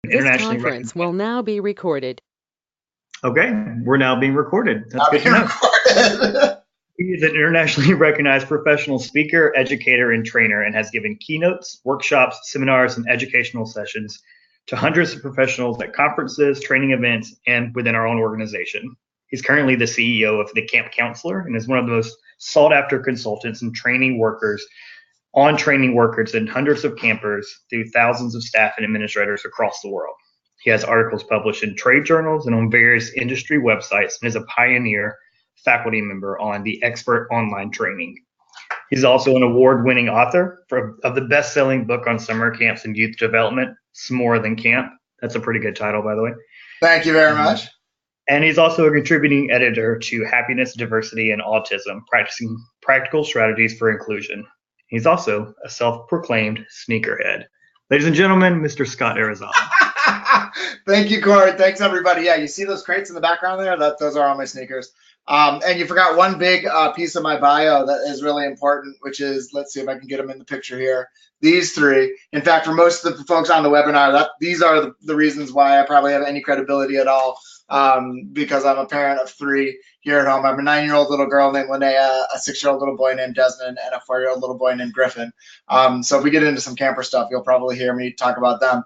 This Internationally conference will recognized. now be recorded. Okay, we're now being recorded. That's Now good to being know. recorded. He is an internationally recognized professional speaker, educator, and trainer, and has given keynotes, workshops, seminars, and educational sessions to hundreds of professionals at conferences, training events, and within our own organization. He's currently the CEO of the Camp Counselor and is one of the most sought after consultants and training workers and hundreds of campers through thousands of staff and administrators across the world. He has articles published in trade journals and on various industry websites and is a pioneer faculty member on the Expert Online Training. He's also an award-winning author of the best-selling book on summer camps and youth development, S'more Than Camp. That's a pretty good title, by the way. Thank you very much. And he's also a contributing editor to Happiness, Diversity, and Autism, practicing practical strategies for inclusion. He's also a self-proclaimed sneakerhead. Ladies and gentlemen, Mr. Scott Arizala. Thank you, Corey. Thanks, everybody. Yeah, you see those crates in the background there? Those are all my sneakers. And you forgot one big piece of my bio that is really important, which is, let's see if I can get them in the picture here. These three. In fact, for most of the folks on the webinar, these are the reasons why I probably have any credibility at all, because I'm a parent of three here at home. I have a 9-year-old little girl named Linnea, a 6-year-old little boy named Desmond, and a 4-year-old little boy named Griffin. So if we get into some camper stuff, you'll probably hear me talk about them.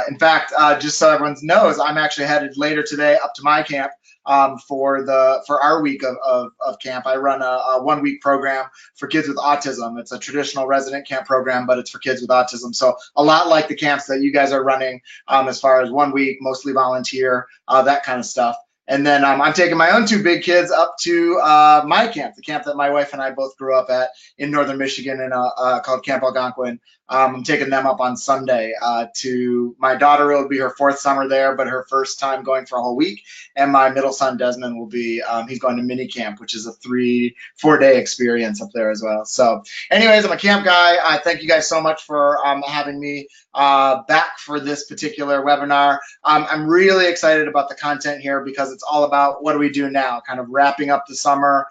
In fact, just so everyone knows, I'm actually headed later today up to my camp for our week of camp. I run a 1-week program for kids with autism. It's a traditional resident camp program, but it's for kids with autism. So a lot like the camps that you guys are running, as far as 1 week, mostly volunteer, that kind of stuff. And then I'm taking my own 2 big kids up to my camp, the camp that my wife and I both grew up at in northern Michigan, called Camp Algonquin. I'm taking them up on Sunday to my daughter. It will be her 4th summer there, but her first time going for a whole week. And my middle son, Desmond, will be, he's going to mini camp, which is a 3-4 day experience up there as well. So anyways, I'm a camp guy. I thank you guys so much for having me back for this particular webinar. I'm really excited about the content here because it's all about what do we do now, kind of wrapping up the summer.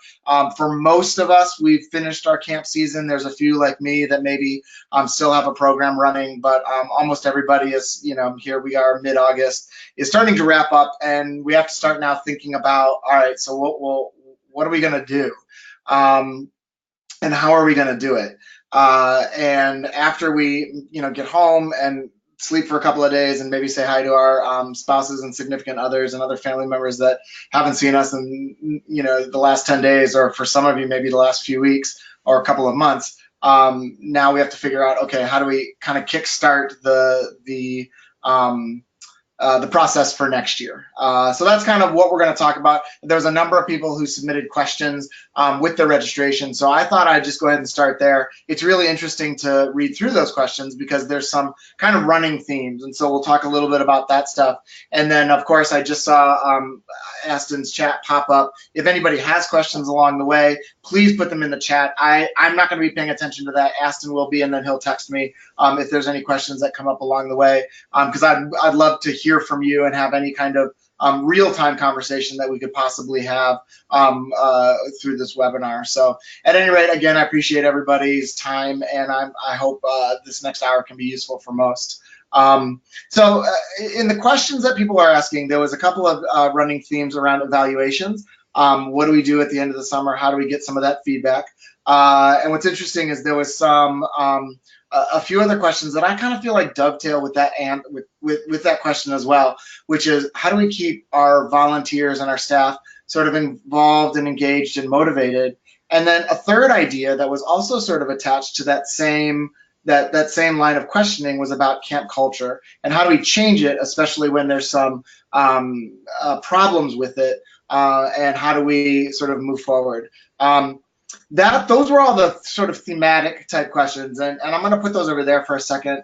For most of us, we've finished our camp season. There's a few like me that maybe still have a program running, but almost everybody is, here we are mid-August, is starting to wrap up, and we have to start now thinking about, all right, so what are we going to do? And how are we going to do it? And after we, get home and sleep for a couple of days and maybe say hi to our spouses and significant others and other family members that haven't seen us in, the last 10 days, or for some of you, maybe the last few weeks or a couple of months. Now we have to figure out, okay, how do we kind of kickstart the process for next year. So that's kind of what we're going to talk about. There's a number of people who submitted questions with their registration, so I thought I'd just go ahead and start there. It's really interesting to read through those questions because there's some kind of running themes, and so we'll talk a little bit about that stuff. And then, of course, I just saw Aston's chat pop up. If anybody has questions along the way, please put them in the chat. I'm not going to be paying attention to that. Aston will be, and then he'll text me if there's any questions that come up along the way, because I'd love to hear from you and have any kind of real-time conversation that we could possibly have through this webinar. So at any rate, again, I appreciate everybody's time, and I hope this next hour can be useful for most. So in the questions that people are asking, there was a couple of running themes around evaluations. What do we do at the end of the summer? How do we get some of that feedback? And what's interesting is there was a few other questions that I kind of feel like dovetail with that, and with that question as well, which is how do we keep our volunteers and our staff sort of involved and engaged and motivated? And then a third idea that was also sort of attached to that same line of questioning was about camp culture and how do we change it, especially when there's some problems with it, and how do we sort of move forward? Those were all the sort of thematic type questions, and I'm going to put those over there for a second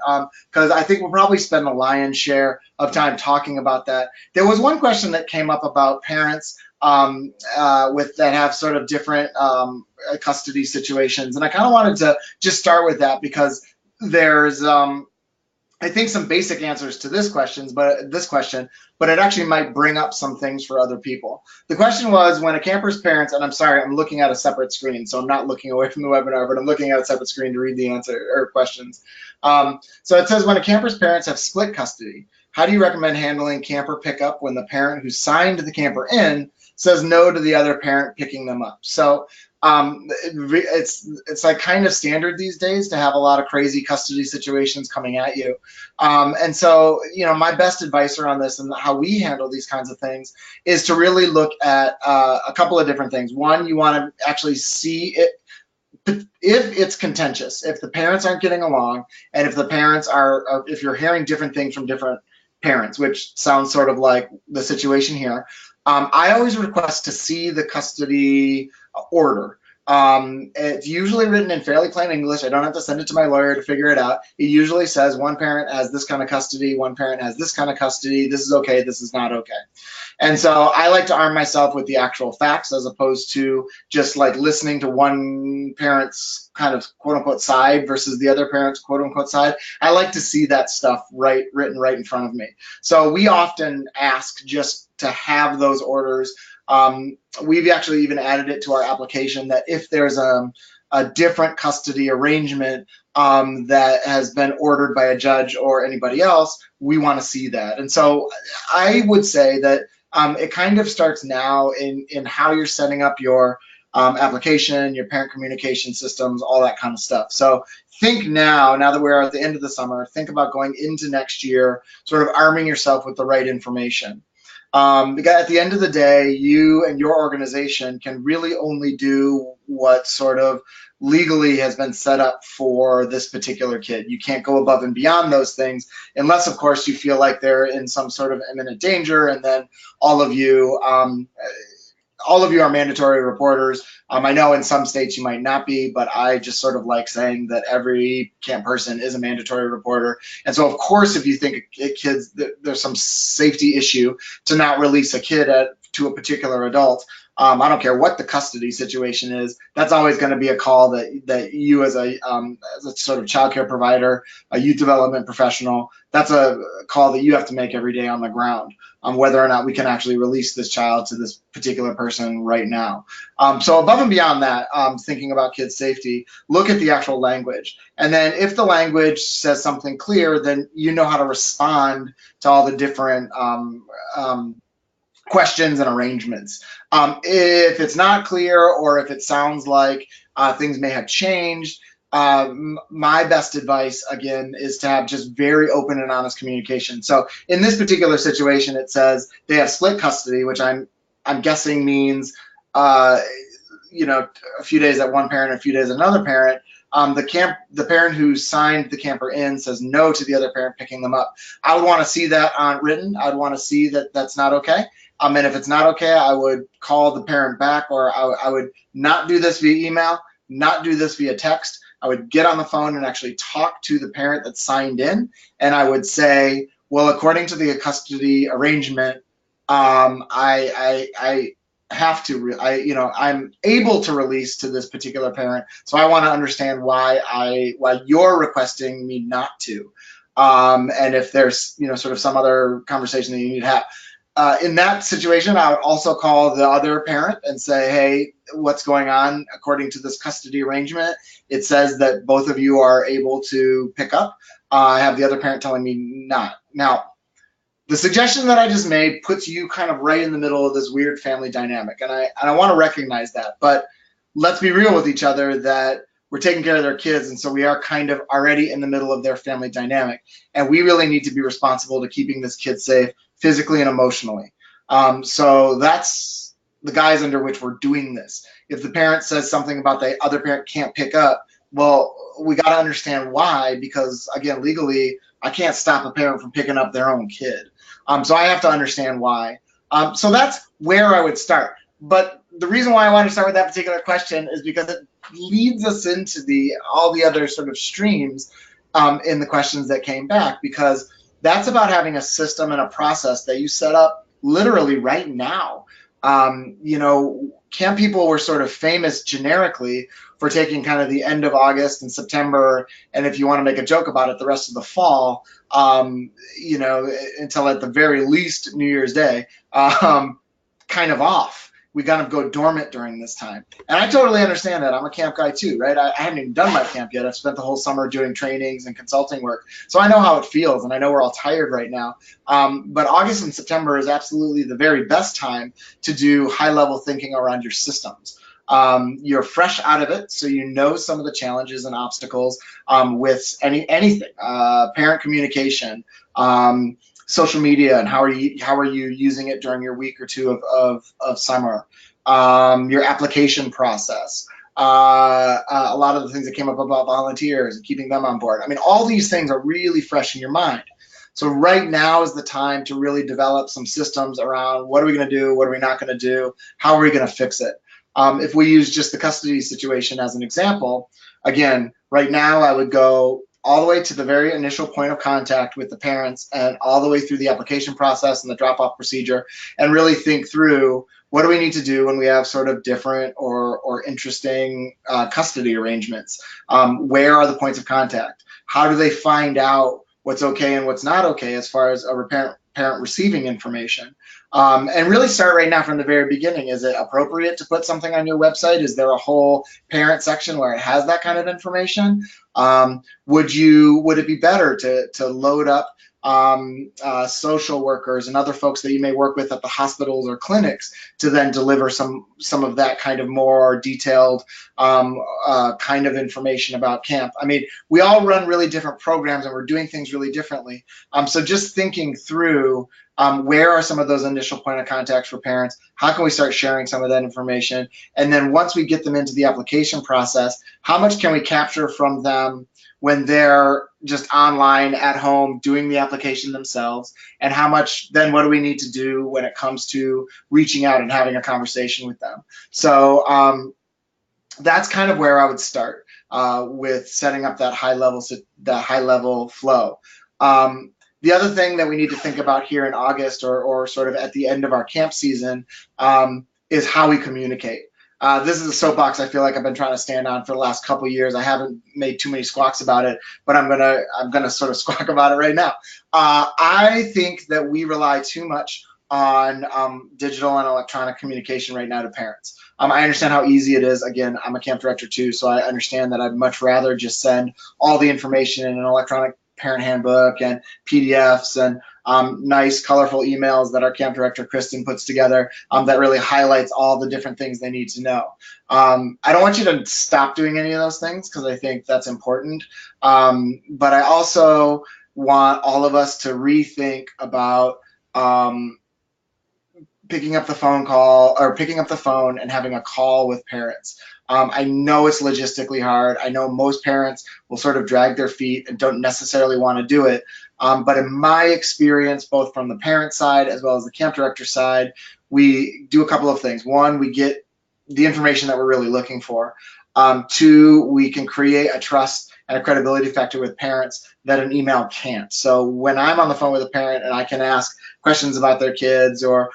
because I think we'll probably spend the lion's share of time talking about that. There was one question that came up about parents that have sort of different custody situations, and I kind of wanted to just start with that because there's I think some basic answers to this question, but it actually might bring up some things for other people. The question was, when a camper's parents, and I'm sorry, I'm looking at a separate screen, so I'm not looking away from the webinar, but I'm looking at a separate screen to read the answer or questions. So it says, when a camper's parents have split custody, how do you recommend handling camper pickup when the parent who signed the camper in says no to the other parent picking them up? So it's like kind of standard these days to have a lot of crazy custody situations coming at you. And so, my best advice around this and how we handle these kinds of things is to really look at a couple of different things. One, you want to actually see it. If it's contentious, if the parents aren't getting along, and if the parents if you're hearing different things from different parents, which sounds sort of like the situation here, I always request to see the custody order. It's usually written in fairly plain English. I don't have to send it to my lawyer to figure it out. It usually says one parent has this kind of custody, one parent has this kind of custody, this is okay, this is not okay. And so I like to arm myself with the actual facts as opposed to just like listening to one parent's kind of quote unquote side versus the other parent's quote unquote side. I like to see that stuff written right in front of me. So we often ask just to have those orders. We've actually even added it to our application that if there's a different custody arrangement that has been ordered by a judge or anybody else, we want to see that. And so I would say that it kind of starts now in how you're setting up your application, your parent communication systems, all that kind of stuff. So think now that we're at the end of the summer, think about going into next year, sort of arming yourself with the right information. Because at the end of the day, you and your organization can really only do what sort of legally has been set up for this particular kid. You can't go above and beyond those things unless, of course, you feel like they're in some sort of imminent danger, and then all of you are mandatory reporters. I know in some states you might not be, but I just sort of like saying that every camp person is a mandatory reporter. And so, of course, if you think there's some safety issue to not release a kid to a particular adult, I don't care what the custody situation is, that's always going to be a call that you as a sort of childcare provider, a youth development professional, that's a call that you have to make every day on the ground on whether or not we can actually release this child to this particular person right now. So above and beyond that, thinking about kids' safety, look at the actual language. And then if the language says something clear, then you know how to respond to all the different questions and arrangements. If it's not clear or if it sounds like things may have changed, my best advice, again, is to have just very open and honest communication. So in this particular situation, it says they have split custody, which I'm guessing means, a few days at one parent, a few days at another parent. The parent who signed the camper in says no to the other parent picking them up. I would want to see that written. I'd want to see that that's not okay. And if it's not okay, I would call the parent back, or I would not do this via email, not do this via text. I would get on the phone and actually talk to the parent that signed in, and I would say, well, according to the custody arrangement, I have to, I'm able to release to this particular parent, so I want to understand why you're requesting me not to, and if there's sort of some other conversation that you need to have. In that situation, I would also call the other parent and say, hey, what's going on? According to this custody arrangement, it says that both of you are able to pick up. I have the other parent telling me not. Now, the suggestion that I just made puts you kind of right in the middle of this weird family dynamic, and I want to recognize that. But let's be real with each other that we're taking care of their kids, and so we are kind of already in the middle of their family dynamic, and we really need to be responsible to keeping this kid safe physically and emotionally. So that's the guise under which we're doing this. If the parent says something about the other parent can't pick up, well, we got to understand why, because again, legally, I can't stop a parent from picking up their own kid. So I have to understand why. So that's where I would start. But the reason why I want to start with that particular question is because it leads us into all the other sort of streams in the questions that came back, because that's about having a system and a process that you set up literally right now. Camp people were sort of famous generically for taking kind of the end of August and September, and if you want to make a joke about it, the rest of the fall, until at the very least New Year's Day, kind of off. We kind of go dormant during this time. And I totally understand that. I'm a camp guy too, right? I haven't even done my camp yet. I've spent the whole summer doing trainings and consulting work. So I know how it feels, and I know we're all tired right now. But August and September is absolutely the very best time to do high-level thinking around your systems. You're fresh out of it, so you know some of the challenges and obstacles with anything, parent communication, social media, and how are you using it during your week or two of summer, your application process, a lot of the things that came up about volunteers and keeping them on board. I mean, all these things are really fresh in your mind. So right now is the time to really develop some systems around what are we going to do, what are we not going to do, how are we going to fix it. If we use just the custody situation as an example, again, right now I would go all the way to the very initial point of contact with the parents and all the way through the application process and the drop-off procedure, and really think through what do we need to do when we have sort of different or interesting custody arrangements. Where are the points of contact? How do they find out what's okay and what's not okay as far as a parent receiving information? And really start right now from the very beginning. Is it appropriate to put something on your website? Is there a whole parent section where it has that kind of information? Would it be better to load up social workers and other folks that you may work with at the hospitals or clinics to then deliver some of that kind of more detailed kind of information about camp? I mean, we all run really different programs and we're doing things really differently. So just thinking through where are some of those initial point of contacts for parents? How can we start sharing some of that information? And then once we get them into the application process, how much can we capture from them when they're just online at home doing the application themselves? And how much then what do we need to do when it comes to reaching out and having a conversation with them? So that's kind of where I would start with setting up that high level flow. The other thing that we need to think about here in August or sort of at the end of our camp season is how we communicate. This is a soapbox I feel like I've been trying to stand on for the last couple of years. I haven't made too many squawks about it, but I'm gonna sort of squawk about it right now. I think that we rely too much on digital and electronic communication right now to parents. I understand how easy it is. Again, I'm a camp director too, so I understand that I'd much rather just send all the information in an electronic parent handbook and PDFs and nice colorful emails that our camp director Kristen puts together that really highlights all the different things they need to know. I don't want you to stop doing any of those things because I think that's important, but I also want all of us to rethink about picking up the phone and having a call with parents. I know it's logistically hard. I know most parents will sort of drag their feet and don't necessarily want to do it. But in my experience, both from the parent side as well as the camp director side, we do a couple of things. One, we get the information that we're really looking for. Two, we can create a trust and a credibility factor with parents that an email can't. So when I'm on the phone with a parent and I can ask questions about their kids or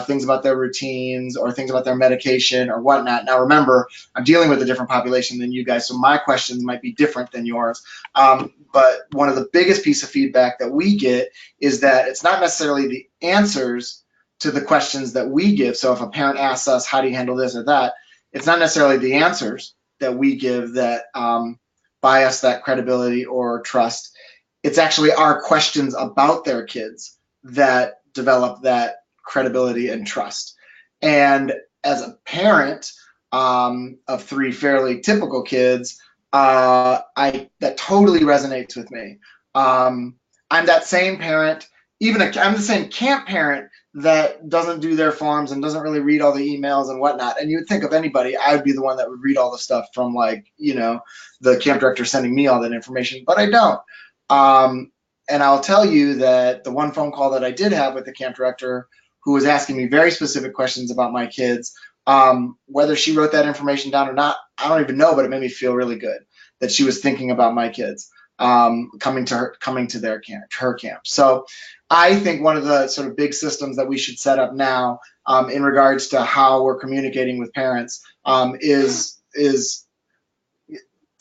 things about their routines or things about their medication or whatnot. Now remember, I'm dealing with a different population than you guys, so my questions might be different than yours. But one of the biggest piece of feedback that we get is that it's not necessarily the answers to the questions that we give. So if a parent asks us, how do you handle this or that? It's not necessarily the answers that we give that buy us that credibility or trust. It's actually our questions about their kids that develop that credibility and trust. And as a parent of three fairly typical kids, that totally resonates with me. I'm that same parent, I'm the same camp parent that doesn't do their forms and doesn't really read all the emails and whatnot. And you would think of anybody, I would be the one that would read all the stuff from the camp director sending me all that information, but I don't. And I'll tell you that the one phone call that I did have with the camp director who was asking me very specific questions about my kids, whether she wrote that information down or not, I don't even know, but it made me feel really good that she was thinking about my kids coming to their camp, her camp. So I think one of the sort of big systems that we should set up now in regards to how we're communicating with parents is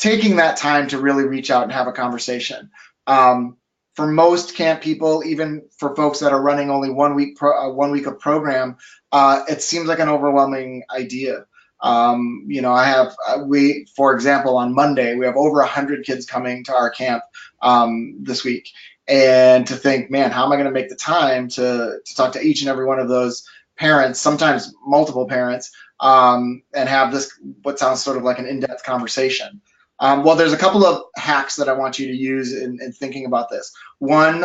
taking that time to really reach out and have a conversation. For most camp people, even for folks that are running only 1 week, 1 week of program, it seems like an overwhelming idea. You know, for example, on Monday, we have over 100 kids coming to our camp this week. And to think, man, how am I going to make the time to talk to each and every one of those parents, sometimes multiple parents, and have this, what sounds sort of like an in-depth conversation. Well, there's a couple of hacks that I want you to use in thinking about this. One,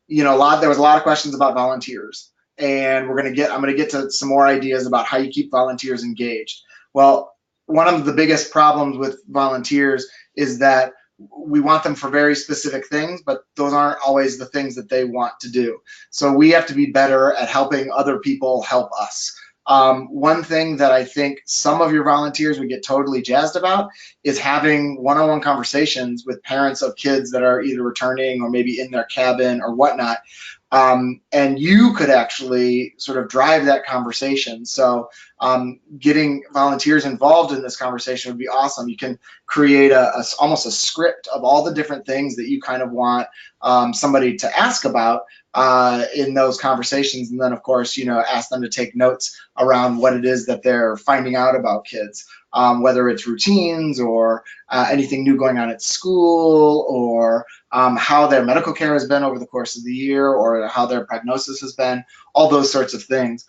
you know, there was a lot of questions about volunteers, and I'm going to get to some more ideas about how you keep volunteers engaged. Well, one of the biggest problems with volunteers is that we want them for very specific things, but those aren't always the things that they want to do. So we have to be better at helping other people help us. One thing that I think some of your volunteers would get totally jazzed about is having one-on-one conversations with parents of kids that are either returning or maybe in their cabin or whatnot. And you could actually sort of drive that conversation. So getting volunteers involved in this conversation would be awesome. You can create almost a script of all the different things that you kind of want somebody to ask about in those conversations. And then, of course, you know, ask them to take notes around what it is that they're finding out about kids. Whether it's routines or anything new going on at school, or how their medical care has been over the course of the year, or how their prognosis has been, all those sorts of things.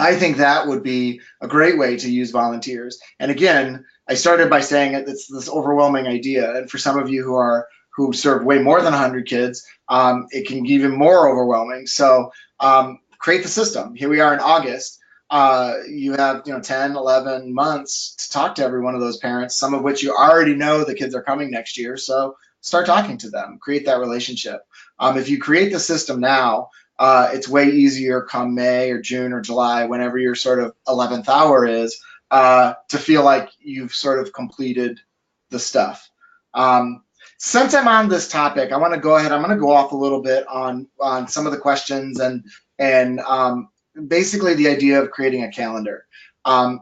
I think that would be a great way to use volunteers. And again, I started by saying it's this overwhelming idea. And for some of you who serve way more than 100 kids, it can be even more overwhelming. So create the system. Here we are in August. You have 10, 11 months to talk to every one of those parents, some of which you already know the kids are coming next year. So start talking to them, create that relationship. If you create the system now, it's way easier come May or June or July, whenever your sort of 11th hour is, to feel like you've sort of completed the stuff. Since I'm on this topic, I want to go ahead. I'm going to go off a little bit on some of the questions and basically the idea of creating a calendar.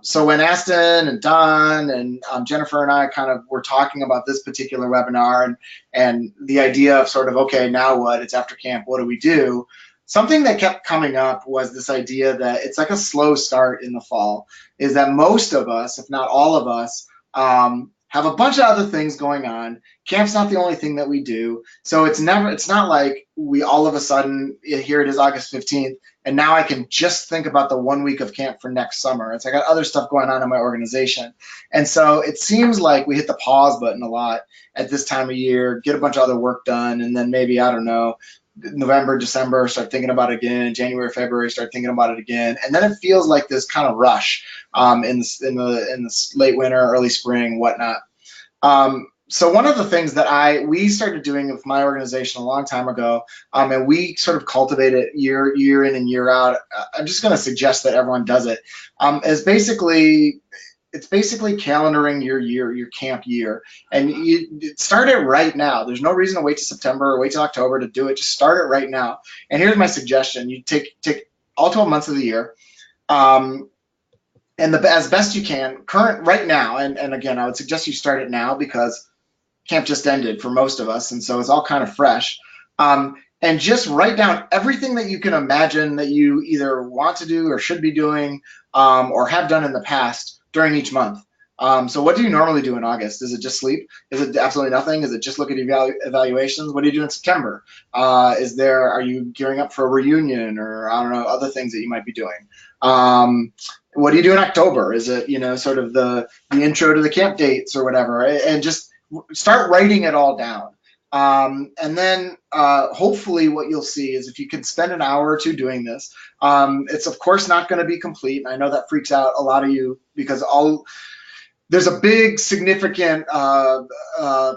So when Aston and Don and Jennifer and I kind of were talking about this particular webinar and the idea of sort of, okay, now what? It's after camp. What do we do? Something that kept coming up was this idea that it's like a slow start in the fall, is that most of us, if not all of us, have a bunch of other things going on. Camp's not the only thing that we do. So it's not like we all of a sudden, here it is August 15th, and now I can just think about the 1 week of camp for next summer. It's I got other stuff going on in my organization. And so it seems like we hit the pause button a lot at this time of year, get a bunch of other work done, and then maybe, I don't know, November, December, start thinking about it again. January, February, start thinking about it again. And then it feels like this kind of rush in the late winter, early spring, whatnot. So one of the things that we started doing with my organization a long time ago, and we sort of cultivate it year in and year out. I'm just going to suggest that everyone does it. Is basically calendaring your camp year, and you start it right now. There's no reason to wait to September or wait till October to do it. Just start it right now. And here's my suggestion: you take all 12 months of the year. And as best you can, right now, and again, I would suggest you start it now because camp just ended for most of us, and so it's all kind of fresh. And just write down everything that you can imagine that you either want to do or should be doing, or have done in the past during each month. So what do you normally do in August? Is it just sleep? Is it absolutely nothing? Is it just look at evaluations? What do you do in September? Are you gearing up for a reunion, or I don't know, other things that you might be doing? What do you do in October? Is it, sort of the intro to the camp dates or whatever? And just start writing it all down. And then hopefully what you'll see is if you can spend an hour or two doing this, it's of course not going to be complete. And I know that freaks out a lot of you because there's a big significant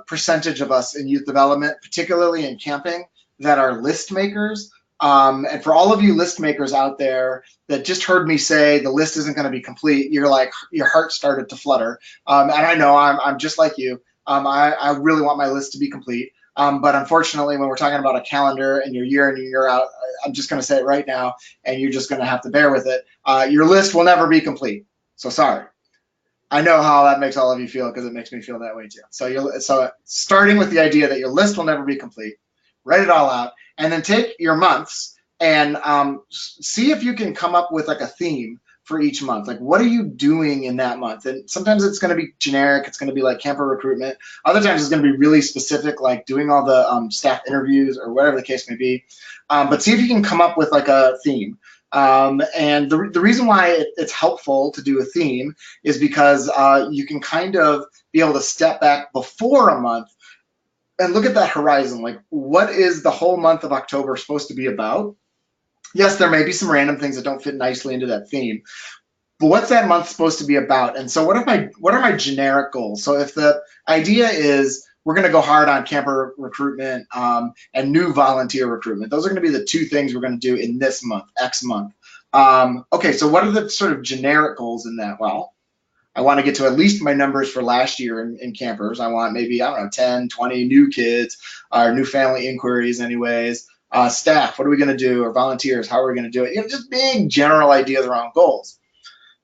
percentage of us in youth development, particularly in camping, that are list makers. And for all of you list makers out there that just heard me say the list isn't going to be complete, you're like, your heart started to flutter. And I know I'm just like you. I really want my list to be complete. But unfortunately, when we're talking about a calendar and your year in and year out, I'm just going to say it right now, and you're just going to have to bear with it. Your list will never be complete. So sorry. I know how that makes all of you feel because it makes me feel that way too. So starting with the idea that your list will never be complete, write it all out, and then take your months and see if you can come up with like a theme for each month. Like, what are you doing in that month? And sometimes it's going to be generic. It's going to be like camper recruitment. Other times it's going to be really specific, like doing all the staff interviews or whatever the case may be. But see if you can come up with like a theme. And the reason why it's helpful to do a theme is because you can kind of be able to step back before a month and look at that horizon. Like, what is the whole month of October supposed to be about? Yes, there may be some random things that don't fit nicely into that theme, but what's that month supposed to be about? And so what are my generic goals? So if the idea is we're going to go hard on camper recruitment and new volunteer recruitment, those are going to be the two things we're going to do in this month, X month. Okay, so what are the sort of generic goals in that? Well, I want to get to at least my numbers for last year in campers. I want maybe, I don't know, 10, 20 new kids or new family inquiries anyways. Staff, what are we going to do? Or volunteers, how are we going to do it? You know, just big general ideas around goals.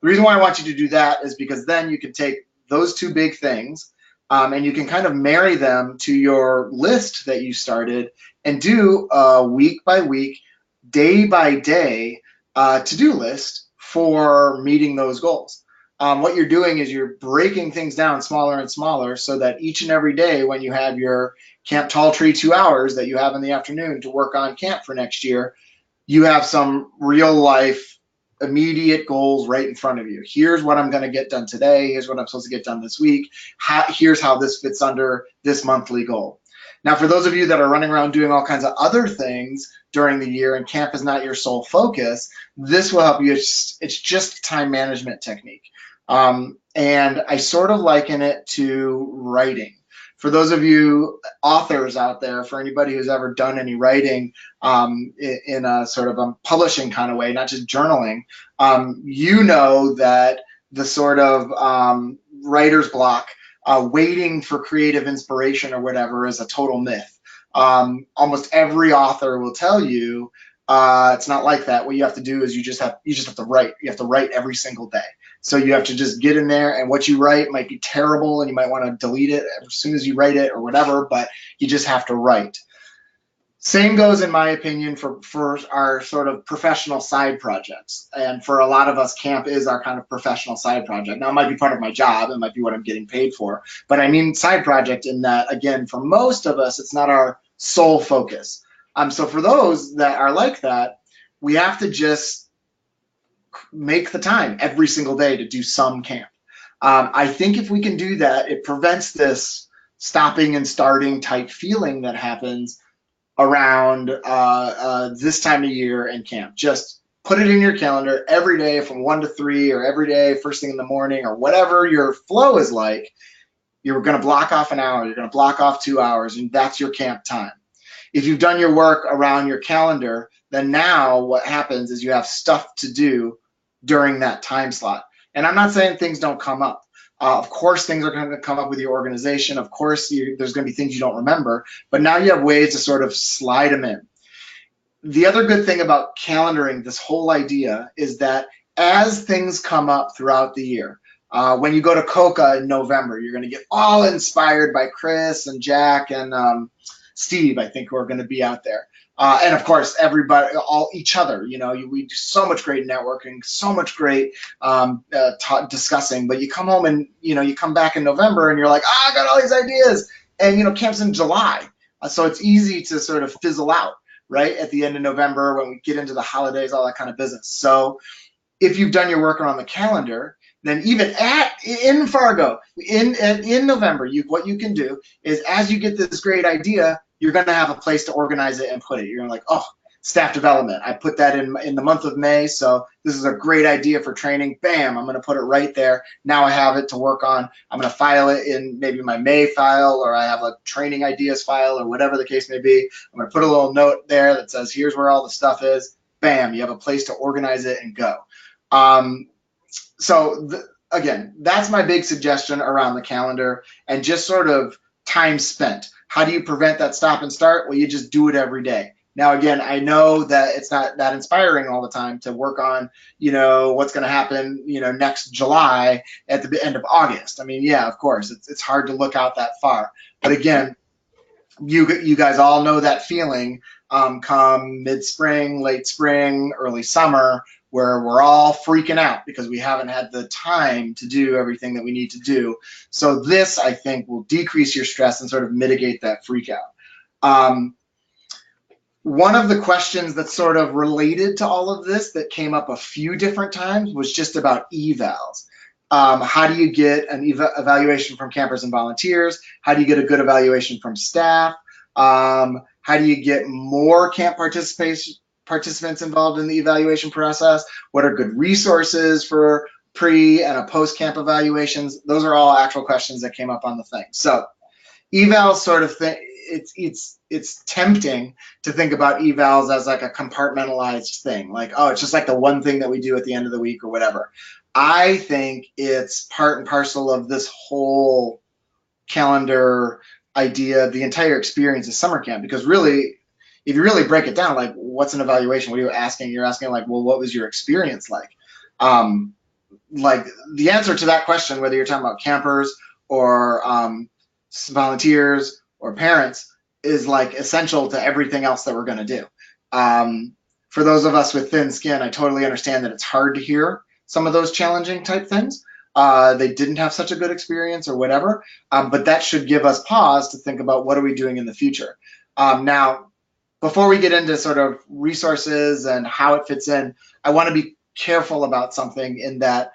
The reason why I want you to do that is because then you can take those two big things and you can kind of marry them to your list that you started and do a week by week, day by day to-do list for meeting those goals. What you're doing is you're breaking things down smaller and smaller so that each and every day when you have your Camp Tall Tree 2 hours that you have in the afternoon to work on camp for next year, you have some real life immediate goals right in front of you. Here's what I'm going to get done today. Here's what I'm supposed to get done this week. Here's how this fits under this monthly goal. Now, for those of you that are running around doing all kinds of other things during the year and camp is not your sole focus, this will help you. It's just a time management technique. And I sort of liken it to writing. For those of you authors out there, for anybody who's ever done any writing in a sort of a publishing kind of way, not just journaling, you know that the sort of writer's block, waiting for creative inspiration or whatever, is a total myth. Almost every author will tell you it's not like that. What you have to do is you just have to write. You have to write every single day. So you have to just get in there, and what you write might be terrible, and you might want to delete it as soon as you write it or whatever, but you just have to write. Same goes, in my opinion, for our sort of professional side projects. And for a lot of us, camp is our kind of professional side project. Now, it might be part of my job. It might be what I'm getting paid for. But I mean side project in that, again, for most of us, it's not our sole focus. So for those that are like that, we have to just make the time every single day to do some camp. I think if we can do that, it prevents this stopping and starting type feeling that happens around this time of year in camp. Just put it in your calendar every day from 1 to 3, or every day first thing in the morning, or whatever your flow is like. You're going to block off an hour, you're going to block off 2 hours, and that's your camp time. If you've done your work around your calendar, then now what happens is you have stuff to do during that time slot. And I'm not saying things don't come up. Of course, things are going to come up with your organization. Of course, there's going to be things you don't remember, but now you have ways to sort of slide them in. The other good thing about calendaring this whole idea is that as things come up throughout the year, when you go to COCA in November, you're going to get all inspired by Chris and Jack and Steve, I think, who are going to be out there. And of course, everybody, each other, we do so much great networking, so much great discussing, but you come home and, you come back in November and you're like, I got all these ideas. And, camp's in July. So it's easy to sort of fizzle out, right? At the end of November, when we get into the holidays, all that kind of business. So if you've done your work around the calendar, then even in Fargo, in November, what you can do is, as you get this great idea, you're going to have a place to organize it and put it. You're going to like, oh, staff development. I put that in the month of May, so this is a great idea for training. Bam, I'm going to put it right there. Now I have it to work on. I'm going to file it in maybe my May file, or I have a training ideas file, or whatever the case may be. I'm going to put a little note there that says, here's where all the stuff is. Bam, you have a place to organize it and go. Again, that's my big suggestion around the calendar, and just sort of time spent. How do you prevent that stop and start? Well, you just do it every day. Now, again, I know that it's not that inspiring all the time to work on, what's going to happen, next July at the end of August. I mean, yeah, of course, it's hard to look out that far. But again, you guys all know that feeling come mid-spring, late spring, early summer, where we're all freaking out because we haven't had the time to do everything that we need to do. So this, I think, will decrease your stress and sort of mitigate that freak out. One of the questions that's sort of related to all of this that came up a few different times was just about evals. How do you get an evaluation from campers and volunteers? How do you get a good evaluation from staff? How do you get more camp participants involved in the evaluation process? What are good resources for pre and a post-camp evaluations? Those are all actual questions that came up on the thing. So evals sort of thing, it's tempting to think about evals as like a compartmentalized thing, like, oh, it's just like the one thing that we do at the end of the week or whatever. I think it's part and parcel of this whole calendar idea, the entire experience of summer camp, because really, if you really break it down, like, what's an evaluation? What are you asking? You're asking, like, well, what was your experience like? Like, the answer to that question, whether you're talking about campers or volunteers or parents, is like essential to everything else that we're going to do. For those of us with thin skin, I totally understand that it's hard to hear some of those challenging type things. They didn't have such a good experience or whatever, but that should give us pause to think about what are we doing in the future. Now, before we get into sort of resources and how it fits in, I want to be careful about something in that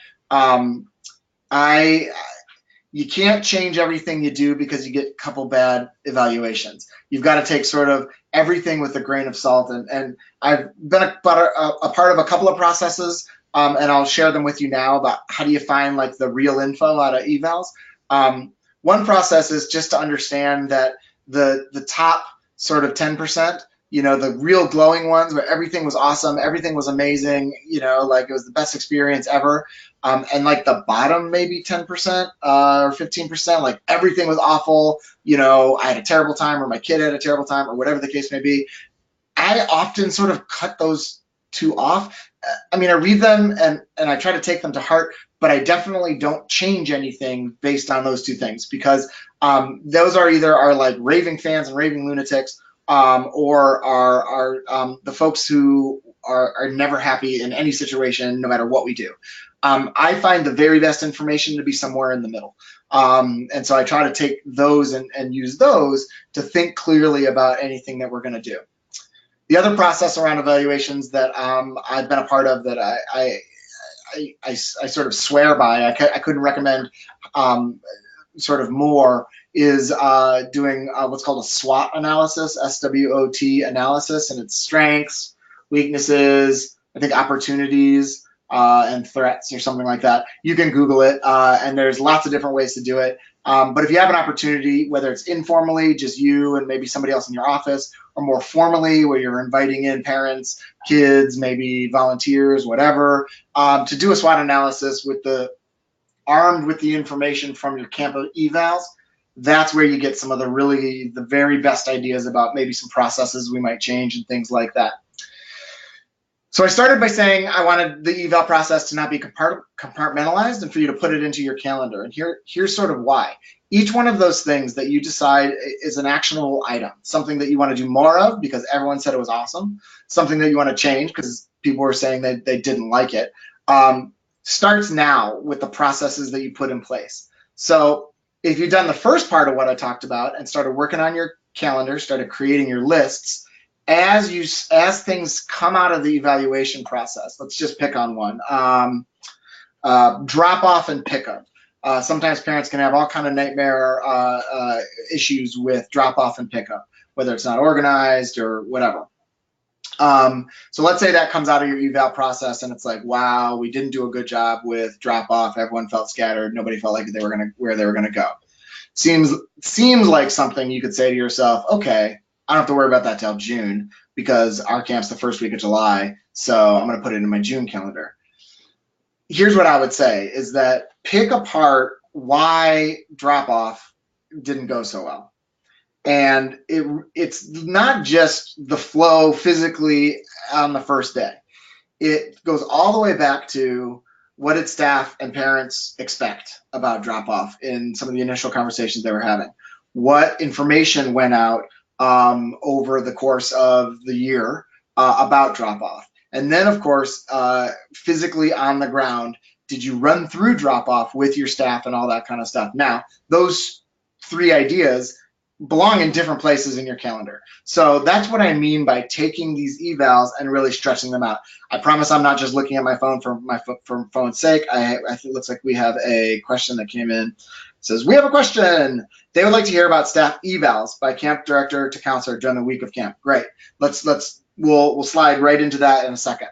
you can't change everything you do because you get a couple bad evaluations. You've got to take sort of everything with a grain of salt. And I've been a part of a couple of processes, and I'll share them with you now about how do you find like the real info out of evals. One process is just to understand that the top sort of 10%, the real glowing ones where everything was awesome, everything was amazing, like it was the best experience ever. And like the bottom maybe 10% or 15%, like everything was awful, I had a terrible time or my kid had a terrible time or whatever the case may be. I often sort of cut those two off. I mean, I read them and I try to take them to heart, but I definitely don't change anything based on those two things, because those are either our like raving fans and raving lunatics, or are the folks who are never happy in any situation, no matter what we do. I find the very best information to be somewhere in the middle. And so I try to take those and use those to think clearly about anything that we're going to do. The other process around evaluations that I've been a part of that I sort of swear by, I couldn't recommend sort of more, is doing what's called a SWOT analysis, SWOT analysis, and it's strengths, weaknesses, I think opportunities, and threats or something like that. You can Google it, and there's lots of different ways to do it. But if you have an opportunity, whether it's informally, just you and maybe somebody else in your office, or more formally, where you're inviting in parents, kids, maybe volunteers, whatever, to do a SWOT analysis armed with the information from your camp evals, that's where you get some of the very best ideas about maybe some processes we might change and things like that. So I started by saying I wanted the eval process to not be compartmentalized and for you to put it into your calendar. And here's sort of why. Each one of those things that you decide is an actionable item, something that you want to do more of because everyone said it was awesome, something that you want to change because people were saying that they didn't like it, starts now with the processes that you put in place. So if you've done the first part of what I talked about and started working on your calendar, started creating your lists, as things come out of the evaluation process, let's just pick on one, drop off and pickup. Sometimes parents can have all kind of nightmare issues with drop off and pickup, whether it's not organized or whatever. So let's say that comes out of your eval process and it's like, wow, we didn't do a good job with drop off. Everyone felt scattered. Nobody felt like where they were gonna go. Seems like something you could say to yourself, okay, I don't have to worry about that till June because our camp's the first week of July, so I'm gonna put it in my June calendar. Here's what I would say is that pick apart why drop off didn't go so well. And it's not just the flow physically on the first day. It goes all the way back to what did staff and parents expect about drop-off in some of the initial conversations they were having. What information went out over the course of the year about drop-off. And then, of course, physically on the ground, did you run through drop-off with your staff and all that kind of stuff? Now, those three ideas belong in different places in your calendar. So that's what I mean by taking these evals and really stretching them out. I promise I'm not just looking at my phone for phone's sake. I think it looks like we have a question that came in. It says, we have a question. They would like to hear about staff evals by camp director to counselor during the week of camp. Great. We'll slide right into that in a second.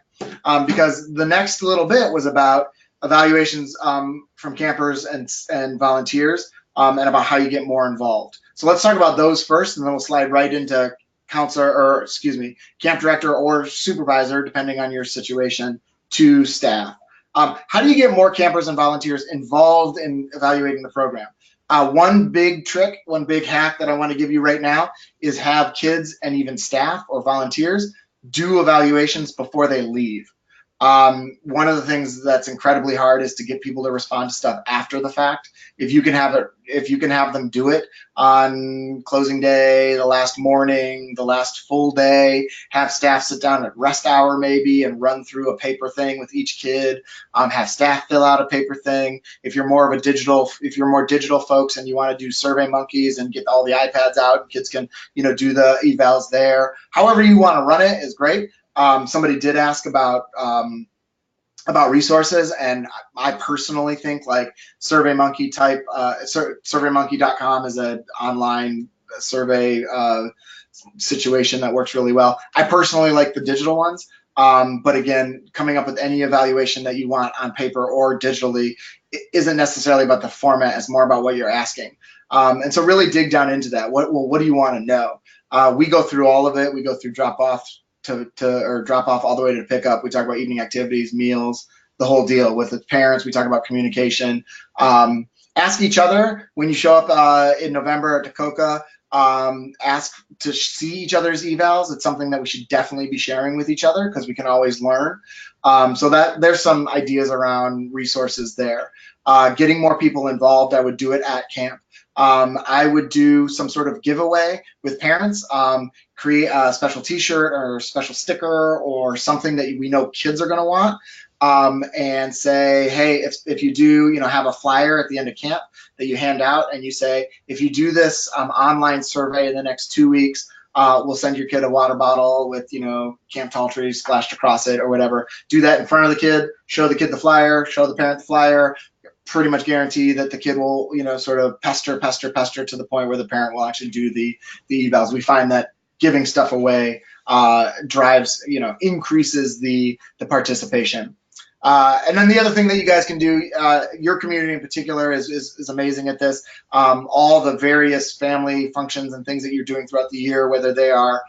Because the next little bit was about evaluations from campers and volunteers and about how you get more involved. So let's talk about those first, and then we'll slide right into counselor, or excuse me, camp director or supervisor, depending on your situation, to staff. How do you get more campers and volunteers involved in evaluating the program? One big trick, one big hack that I want to give you right now is have kids and even staff or volunteers do evaluations before they leave. One of the things that's incredibly hard is to get people to respond to stuff after the fact. If you can have them do it on closing day, the last morning, the last full day, have staff sit down at rest hour maybe and run through a paper thing with each kid, have staff fill out a paper thing. If you're more digital folks and you want to do Survey Monkeys and get all the iPads out, and kids can, do the evals there. However you want to run it is great. Somebody did ask about resources, and I personally think like SurveyMonkey type, SurveyMonkey.com is an online survey situation that works really well. I personally like the digital ones, but again, coming up with any evaluation that you want on paper or digitally isn't necessarily about the format. It's more about what you're asking. And so really dig down into that. What do you want to know? We go through all of it. We go through drop-off or drop off all the way to pick up. We talk about evening activities, meals, the whole deal. With the parents, we talk about communication. Ask each other when you show up in November at COCA-I. Ask to see each other's evals. It's something that we should definitely be sharing with each other because we can always learn. So that there's some ideas around resources there. Getting more people involved, I would do it at camp. I would do some sort of giveaway with parents, create a special t-shirt or a special sticker or something that we know kids are going to want, and say, hey, if you do, have a flyer at the end of camp that you hand out, and you say, if you do this online survey in the next 2 weeks, we'll send your kid a water bottle with, Camp Tall Trees splashed across it or whatever. Do that in front of the kid, show the kid the flyer, show the parent the flyer. Pretty much guarantee that the kid will, sort of pester to the point where the parent will actually do the evals. We find that giving stuff away drives, increases the participation. And then the other thing that you guys can do, your community in particular is amazing at this. All the various family functions and things that you're doing throughout the year, whether they are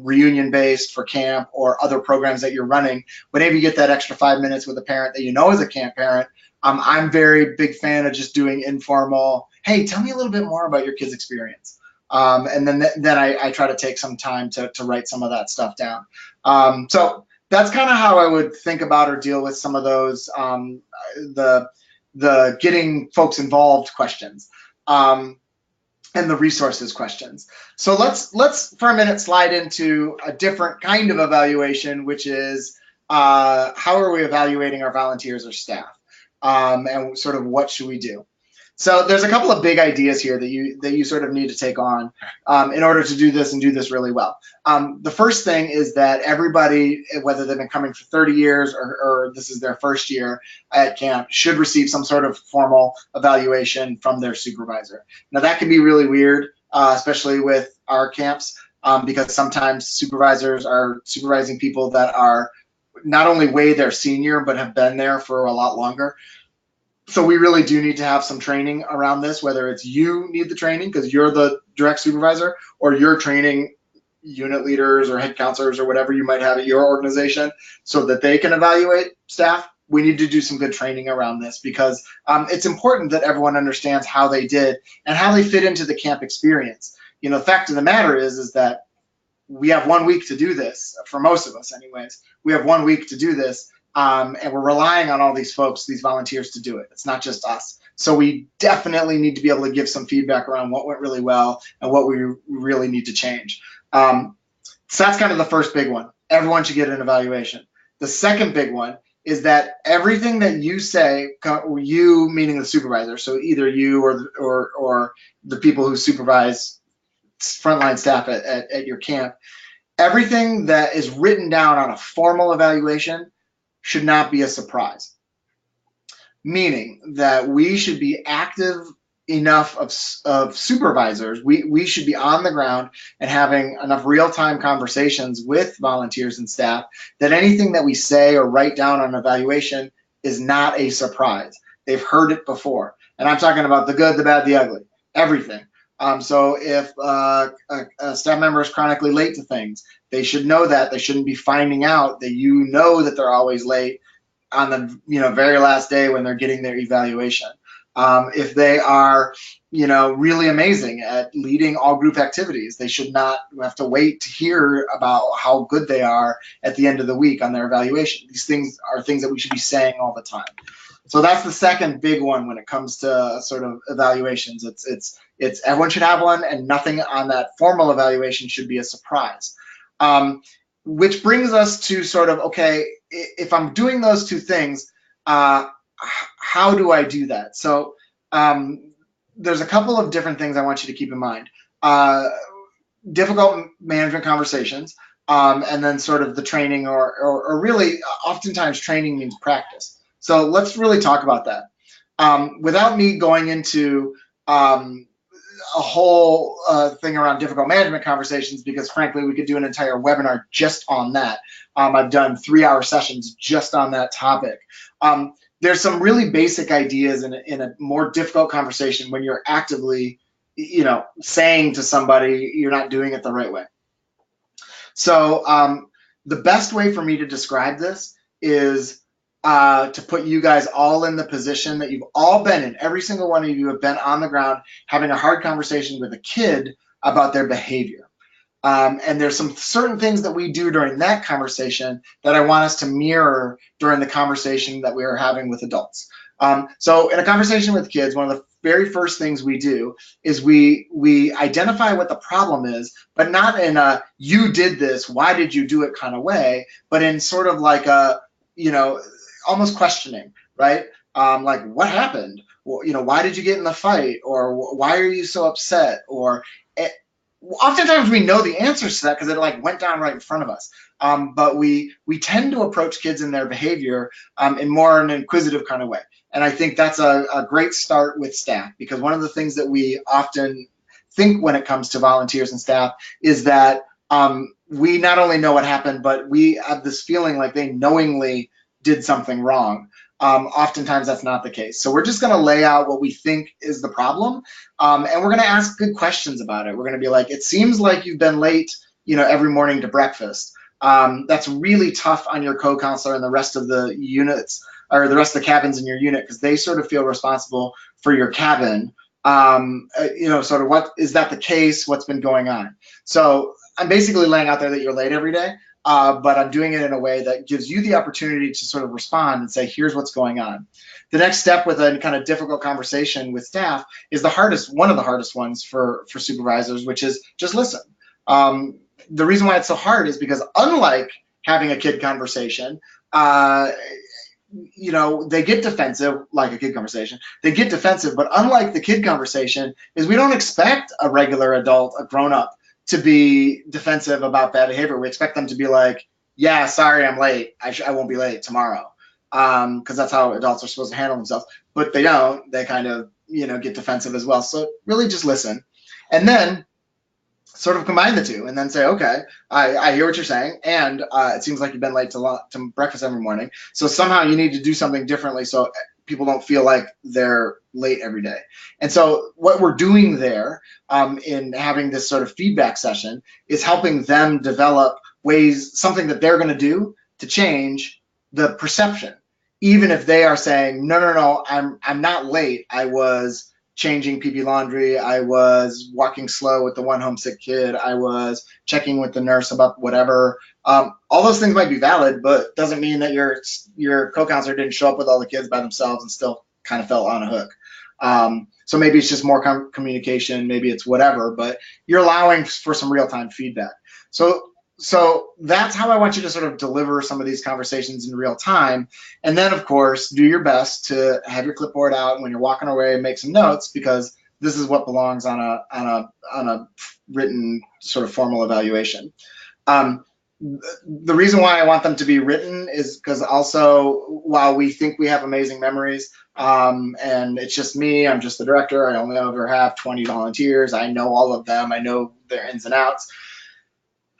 reunion based for camp or other programs that you're running, whenever you get that extra 5 minutes with a parent that is a camp parent, I'm very big fan of just doing informal, hey, tell me a little bit more about your kid's experience. And then I try to take some time to write some of that stuff down. So that's kind of how I would think about or deal with some of those, the getting folks involved questions, and the resources questions. So let's for a minute slide into a different kind of evaluation, which is how are we evaluating our volunteers or staff? And sort of what should we do? So there's a couple of big ideas here that you sort of need to take on in order to do this and do this really well. The first thing is that everybody, whether they've been coming for 30 years or this is their first year at camp, should receive some sort of formal evaluation from their supervisor. Now that can be really weird, especially with our camps, because sometimes supervisors are supervising people that are not only way their senior, but have been there for a lot longer. So we really do need to have some training around this, whether it's you need the training because you're the direct supervisor, or you're training unit leaders or head counselors or whatever you might have at your organization so that they can evaluate staff. We need to do some good training around this because it's important that everyone understands how they did and how they fit into the camp experience. the fact of the matter is that we have 1 week to do this, for most of us anyways. We have 1 week to do this, and we're relying on all these folks, these volunteers, to do it. It's not just us. So we definitely need to be able to give some feedback around what went really well and what we really need to change. So that's kind of the first big one. Everyone should get an evaluation. The second big one is that everything that you say, you meaning the supervisor, so either you or the people who supervise frontline staff at your camp, everything that is written down on a formal evaluation should not be a surprise. Meaning that we should be active enough of supervisors, we should be on the ground and having enough real-time conversations with volunteers and staff that anything that we say or write down on evaluation is not a surprise. They've heard it before. And I'm talking about the good, the bad, the ugly, everything. So if a staff member is chronically late to things, they should know that. They shouldn't be finding out that you know that they're always late on the very last day when they're getting their evaluation. If they are, really amazing at leading all group activities, they should not have to wait to hear about how good they are at the end of the week on their evaluation. These things are things that we should be saying all the time. So that's the second big one when it comes to sort of evaluations. It's everyone should have one, and nothing on that formal evaluation should be a surprise. Which brings us to sort of, okay, if I'm doing those two things, how do I do that? So there's a couple of different things I want you to keep in mind. Difficult management conversations, and then sort of the training, or really oftentimes training means practice. So let's really talk about that. Without me going into a whole thing around difficult management conversations, because frankly, we could do an entire webinar just on that. I've done 3-hour sessions just on that topic. There's some really basic ideas in a more difficult conversation when you're actively, saying to somebody you're not doing it the right way. So the best way for me to describe this is to put you guys all in the position that you've all been in. Every single one of you have been on the ground having a hard conversation with a kid about their behavior. And there's some certain things that we do during that conversation that I want us to mirror during the conversation that we are having with adults. So in a conversation with kids, one of the very first things we do is we identify what the problem is, but not in a "you did this, why did you do it" kind of way, but in sort of like a, almost questioning, right? Like, what happened? Well, why did you get in the fight? Or why are you so upset? Or oftentimes we know the answers to that because it went down right in front of us. But we tend to approach kids in their behavior in more an inquisitive kind of way. And I think that's a great start with staff, because one of the things that we often think when it comes to volunteers and staff is that we not only know what happened, but we have this feeling like they knowingly did something wrong. Oftentimes that's not the case. So we're just going to lay out what we think is the problem, and we're going to ask good questions about it. We're going to be like, it seems like you've been late, every morning to breakfast. That's really tough on your co-counselor and the rest of the units, or the rest of the cabins in your unit, because they sort of feel responsible for your cabin. Sort of, what is that the case? What's been going on? So I'm basically laying out there that you're late every day. But I'm doing it in a way that gives you the opportunity to sort of respond and say, here's what's going on. The next step with a kind of difficult conversation with staff is one of the hardest ones for supervisors, which is just listen. The reason why it's so hard is because, unlike having a kid conversation, they get defensive, like a kid conversation. They get defensive, but unlike the kid conversation, is we don't expect a regular adult, a grown-up, to be defensive about bad behavior. We expect them to be like, yeah, sorry, I'm late. I won't be late tomorrow. Because that's how adults are supposed to handle themselves. But they don't. They kind of, get defensive as well. So really just listen. And then sort of combine the two and then say, okay, I hear what you're saying. And it seems like you've been late to breakfast every morning. So somehow you need to do something differently so people don't feel like they're late every day. And so what we're doing there in having this sort of feedback session is helping them develop something that they're going to do to change the perception. Even if they are saying, no, I'm not late. I was changing PP laundry. I was walking slow with the one homesick kid. I was checking with the nurse about whatever. All those things might be valid, but doesn't mean that your co-counselor didn't show up with all the kids by themselves and still kind of felt on a hook. So maybe it's just more communication, maybe it's whatever, but you're allowing for some real-time feedback. So that's how I want you to sort of deliver some of these conversations in real time. And then, of course, do your best to have your clipboard out when you're walking away and make some notes, because this is what belongs on a written sort of formal evaluation. The reason why I want them to be written is because also, while we think we have amazing memories, and it's just me, I'm just the director, I only ever have 20 volunteers, I know all of them, I know their ins and outs.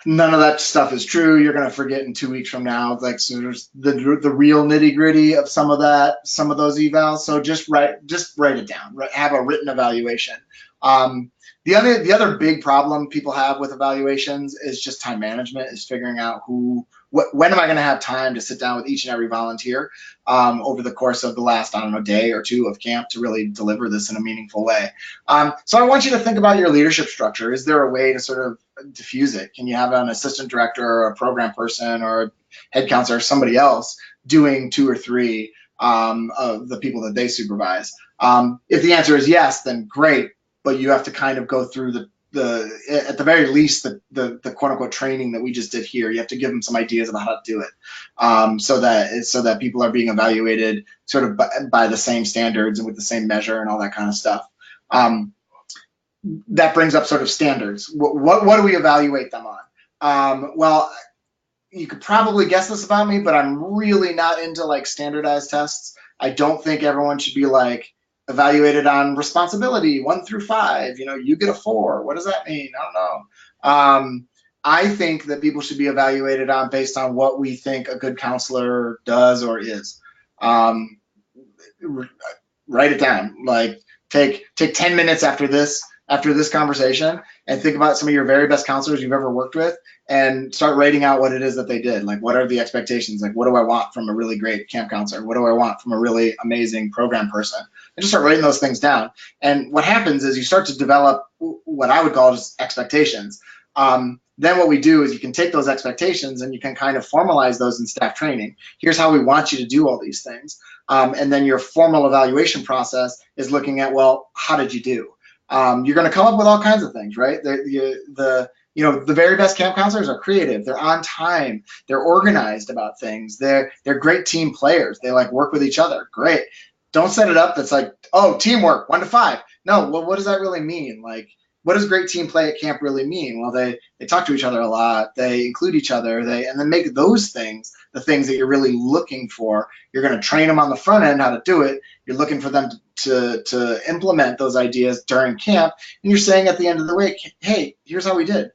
None of that stuff is true. You're going to forget in 2 weeks from now. Like, so there's the real nitty gritty of some of those evals. So just write it down. Have a written evaluation. The other big problem people have with evaluations is just time management, is figuring out when am I going to have time to sit down with each and every volunteer over the course of the last, I don't know, day or two of camp to really deliver this in a meaningful way. So I want you to think about your leadership structure. Is there a way to sort of diffuse it? Can you have an assistant director or a program person or a head counselor or somebody else doing 2 or 3 of the people that they supervise? If the answer is yes, then great. But you have to kind of go through at the very least, the quote unquote training that we just did here. You have to give them some ideas about how to do it, so that people are being evaluated sort of by the same standards and with the same measure and all that kind of stuff. That brings up sort of standards. What do we evaluate them on? Well, you could probably guess this about me, but I'm really not into like standardized tests. I don't think everyone should be like evaluated on responsibility 1 through 5. You get a 4. What does that mean? I don't know. I think that people should be evaluated based on what we think a good counselor does or is. Write it down. Like take 10 minutes after this conversation and think about some of your very best counselors you've ever worked with and start writing out what it is that they did. Like, what are the expectations? Like, what do I want from a really great camp counselor? What do I want from a really amazing program person? And just start writing those things down. And what happens is you start to develop what I would call just expectations. Then what we do is you can take those expectations and you can kind of formalize those in staff training. Here's how we want you to do all these things. And then your formal evaluation process is looking at, well, how did you do? You're going to come up with all kinds of things, right? The very best camp counselors are creative. They're on time. They're organized about things. They're great team players. They like work with each other. Great. Don't set it up that's like, oh, teamwork 1 to 5. No, well, what does that really mean? Like, what does great team play at camp really mean? Well, they talk to each other a lot. They include each other. And then make those things the things that you're really looking for. You're going to train them on the front end how to do it. You're looking for them to implement those ideas during camp. And you're saying at the end of the week, hey, here's how we did.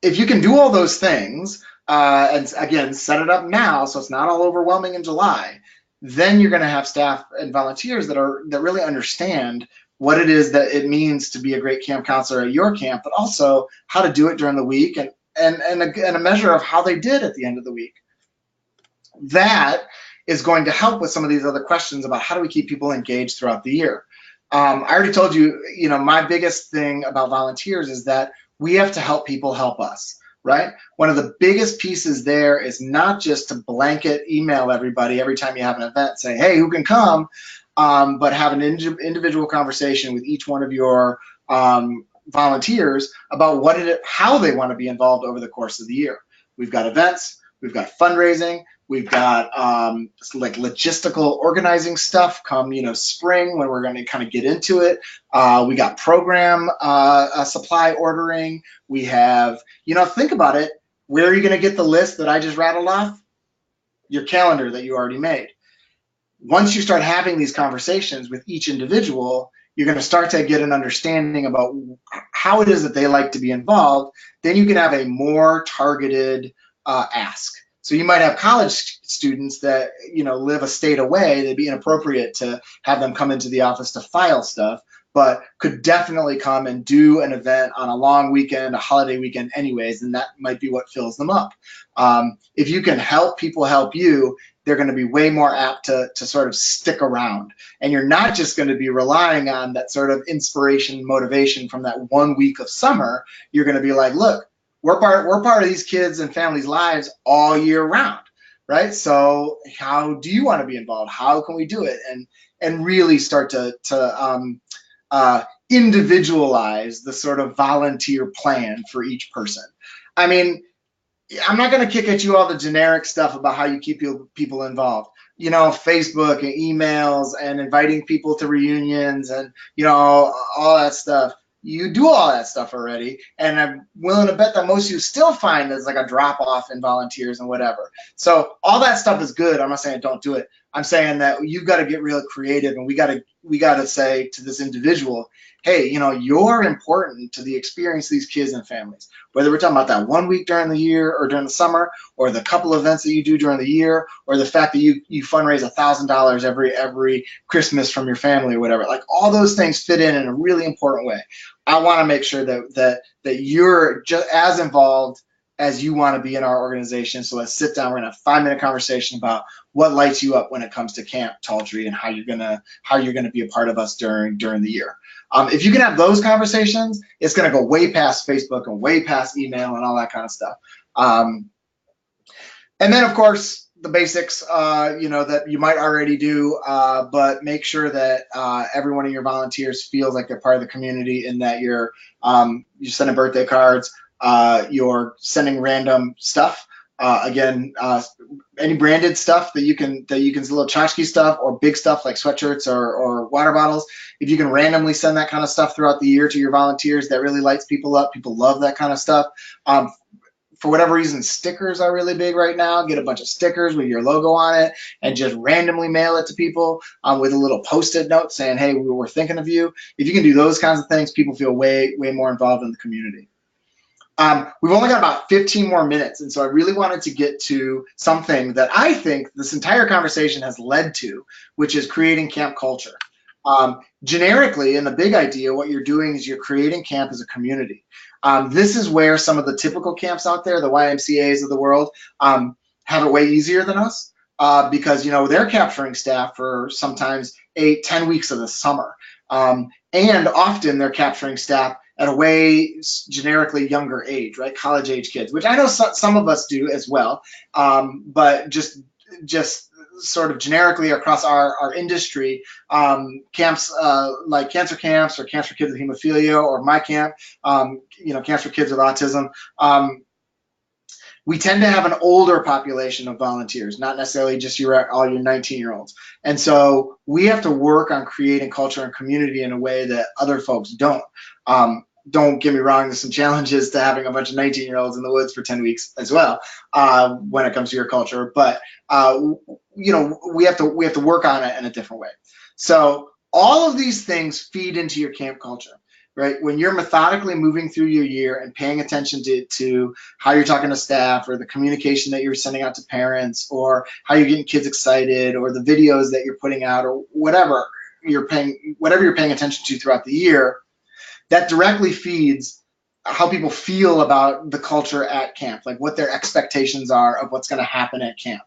If you can do all those things, and again, set it up now so it's not all overwhelming in July, then you're going to have staff and volunteers that really understand what it is that it means to be a great camp counselor at your camp, but also how to do it during the week and a measure of how they did at the end of the week. That is going to help with some of these other questions about how do we keep people engaged throughout the year. I already told you, my biggest thing about volunteers is that we have to help people help us, right? One of the biggest pieces there is not just to blanket email everybody every time you have an event, say, hey, who can come? But have an individual conversation with each one of your volunteers about how they want to be involved over the course of the year. We've got events, we've got fundraising, we've got like logistical organizing stuff come spring when we're going to kind of get into it. We got program supply ordering. We have, think about it. Where are you going to get the list that I just rattled off? Your calendar that you already made. Once you start having these conversations with each individual, you're going to start to get an understanding about how it is that they like to be involved. Then you can have a more targeted ask. So you might have college students that live a state away. It'd be inappropriate to have them come into the office to file stuff, but could definitely come and do an event on a long weekend, a holiday weekend anyways, and that might be what fills them up. If you can help people help you, they're going to be way more apt to sort of stick around. And you're not just going to be relying on that sort of inspiration, motivation from that 1 week of summer. You're going to be like, look, we're part of these kids and families' lives all year round, right? So how do you want to be involved? How can we do it? And really start to individualize the sort of volunteer plan for each person. I mean, I'm not going to kick at you all the generic stuff about how you keep people involved. You know, Facebook and emails and inviting people to reunions and, you know, all that stuff. You do all that stuff already, and I'm willing to bet that most of you still find there's like a drop off in volunteers and whatever. So all that stuff is good. I'm not saying don't do it. I'm saying that you've got to get real creative, and we got to say to this individual, hey, you know, you're important to the experience of these kids and families. Whether we're talking about that 1 week during the year or during the summer, or the couple events that you do during the year, or the fact that you fundraise $1,000 every Christmas from your family or whatever, like all those things fit in a really important way. I want to make sure that you're just as involved as you want to be in our organization. So let's sit down. We're gonna have a 5-minute conversation about what lights you up when it comes to Camp Tall Tree and how you're gonna be a part of us during the year. If you can have those conversations, it's going to go way past Facebook and way past email and all that kind of stuff. And then, of course, the basics, you know, that you might already do, but make sure that every one of your volunteers feels like they're part of the community, and that you're sending birthday cards, you're sending random stuff. Again, any branded stuff that you can little tchotchke stuff or big stuff like sweatshirts or water bottles. If you can randomly send that kind of stuff throughout the year to your volunteers, that really lights people up. People love that kind of stuff. For whatever reason, stickers are really big right now. Get a bunch of stickers with your logo on it and just randomly mail it to people with a little post-it note saying, hey, we were thinking of you. If you can do those kinds of things, people feel way more involved in the community. We've only got about 15 more minutes, and so I really wanted to get to something that I think this entire conversation has led to, which is creating camp culture. Generically, in the big idea, what you're doing is you're creating camp as a community. This is where some of the typical camps out there, the YMCAs of the world, have it way easier than us because, you know, they're capturing staff for sometimes 8-10 weeks of the summer. And often they're capturing staff at a way generically younger age, right? College age kids, which I know some of us do as well, but just sort of generically across our industry, camps like cancer camps or camps for kids with hemophilia, or my camp, you know, camps for kids with autism. We tend to have an older population of volunteers, not necessarily just all your 19-year-olds. And so we have to work on creating culture and community in a way that other folks don't. Don't get me wrong, there's some challenges to having a bunch of 19-year-olds in the woods for 10 weeks as well when it comes to your culture. But you know, we have to work on it in a different way. So all of these things feed into your camp culture, right? When you're methodically moving through your year and paying attention to how you're talking to staff, or the communication that you're sending out to parents, or how you're getting kids excited, or the videos that you're putting out, or whatever you're paying attention to throughout the year, that directly feeds how people feel about the culture at camp, like what their expectations are of what's going to happen at camp.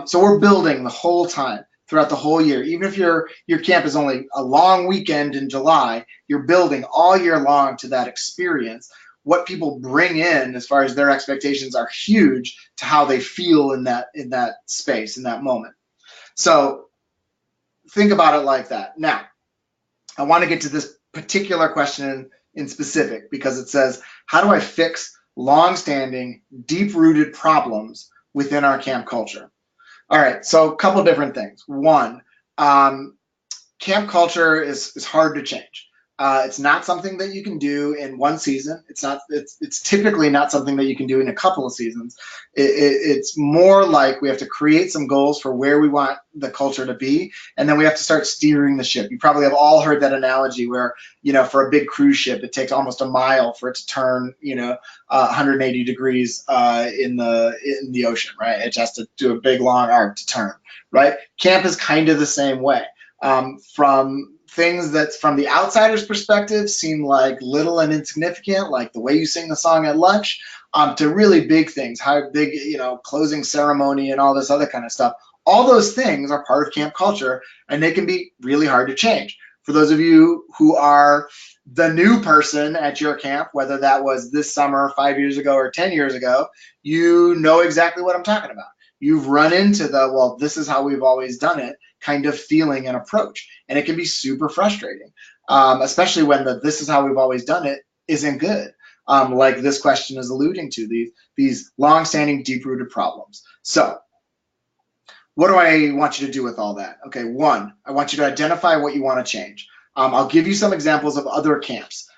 So we're building the whole time, throughout the whole year. Even if your camp is only a long weekend in July, you're building all year long to that experience. What people bring in as far as their expectations are huge to how they feel in that space, in that moment. So think about it like that. Now, I want to get to this particular question in specific, because it says, how do I fix long-standing, deep-rooted problems within our camp culture? All right, so a couple different things. One, camp culture is hard to change. It's not something that you can do in one season. It's typically not something that you can do in a couple of seasons. It's more like we have to create some goals for where we want the culture to be, and then we have to start steering the ship. You probably have all heard that analogy where, you know, for a big cruise ship, it takes almost a mile for it to turn, you know, 180 degrees in the ocean, right? It has to do a big long arc to turn, right? Camp is kind of the same way. From things that from the outsider's perspective seem like little and insignificant, like the way you sing the song at lunch, to really big things, how big, you know, closing ceremony and all this other kind of stuff. All those things are part of camp culture, and they can be really hard to change. For those of you who are the new person at your camp, whether that was this summer, 5 years ago, or 10 years ago, you know exactly what I'm talking about. You've run into the, well, this is how we've always done it kind of feeling and approach. And it can be super frustrating, especially when the this is how we've always done it isn't good. Like this question is alluding to, these long-standing, deep-rooted problems. So what do I want you to do with all that? Okay, one, I want you to identify what you want to change. I'll give you some examples of other camps.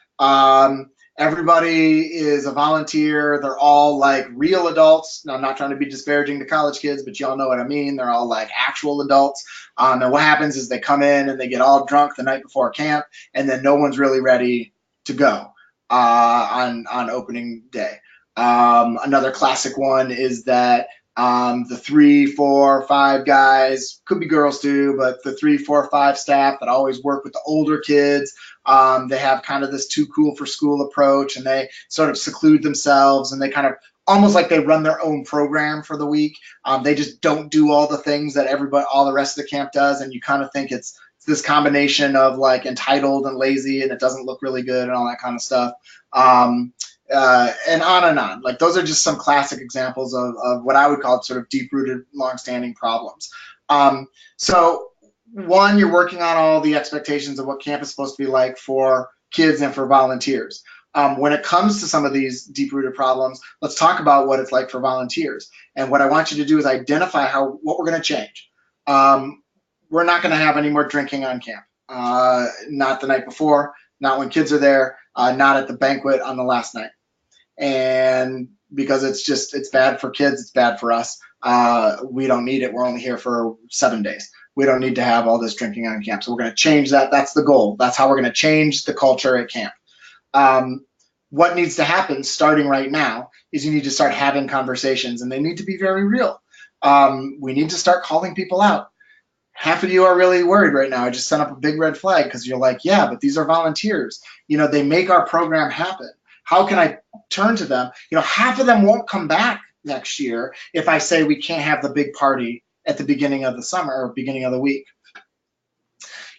Everybody is a volunteer. They're all like real adults. Now, I'm not trying to be disparaging to college kids, but y'all know what I mean. They're all like actual adults. And what happens is they come in and they get all drunk the night before camp, and then no one's really ready to go on opening day. Another classic one is that the 3, 4, 5 guys, could be girls too, but the 3, 4, 5 staff that always work with the older kids, they have kind of this too cool for school approach, and they sort of seclude themselves, and they kind of almost like they run their own program for the week. They just don't do all the things that all the rest of the camp does, and you kind of think it's this combination of like entitled and lazy, and it doesn't look really good and all that kind of stuff. And on and on. Like those are just some classic examples of what I would call sort of deep-rooted, long-standing problems. So one, you're working on all the expectations of what camp is supposed to be like for kids and for volunteers. When it comes to some of these deep-rooted problems, let's talk about what it's like for volunteers. And what I want you to do is identify what we're going to change. We're not going to have any more drinking on camp. Not the night before, not when kids are there, not at the banquet on the last night. And because it's bad for kids, it's bad for us. We don't need it. We're only here for 7 days. We don't need to have all this drinking on camp. So we're going to change that. That's the goal. That's how we're going to change the culture at camp. What needs to happen starting right now is you need to start having conversations, and they need to be very real. We need to start calling people out. Half of you are really worried right now. I just sent up a big red flag because you're like, yeah, but these are volunteers. You know, they make our program happen. How can I turn to them? You know, half of them won't come back next year if I say we can't have the big party at the beginning of the summer or beginning of the week.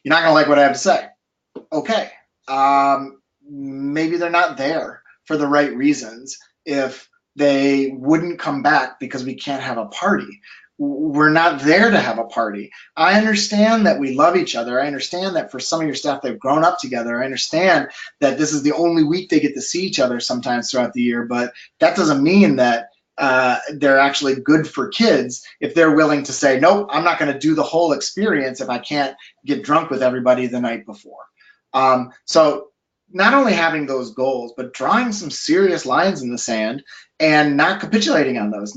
You're not going to like what I have to say. Okay. Maybe they're not there for the right reasons if they wouldn't come back because we can't have a party. We're not there to have a party. I understand that we love each other. I understand that for some of your staff, they've grown up together. I understand that this is the only week they get to see each other sometimes throughout the year, but that doesn't mean that they're actually good for kids if they're willing to say, nope, I'm not going to do the whole experience if I can't get drunk with everybody the night before. So not only having those goals, but drawing some serious lines in the sand and not capitulating on those.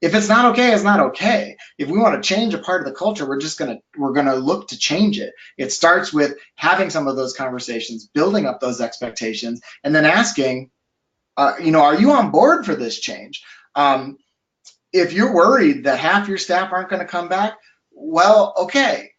If it's not okay, it's not okay. If we want to change a part of the culture, we're gonna look to change it. It starts with having some of those conversations, building up those expectations, and then asking, are you on board for this change? If you're worried that half your staff aren't going to come back, well, okay.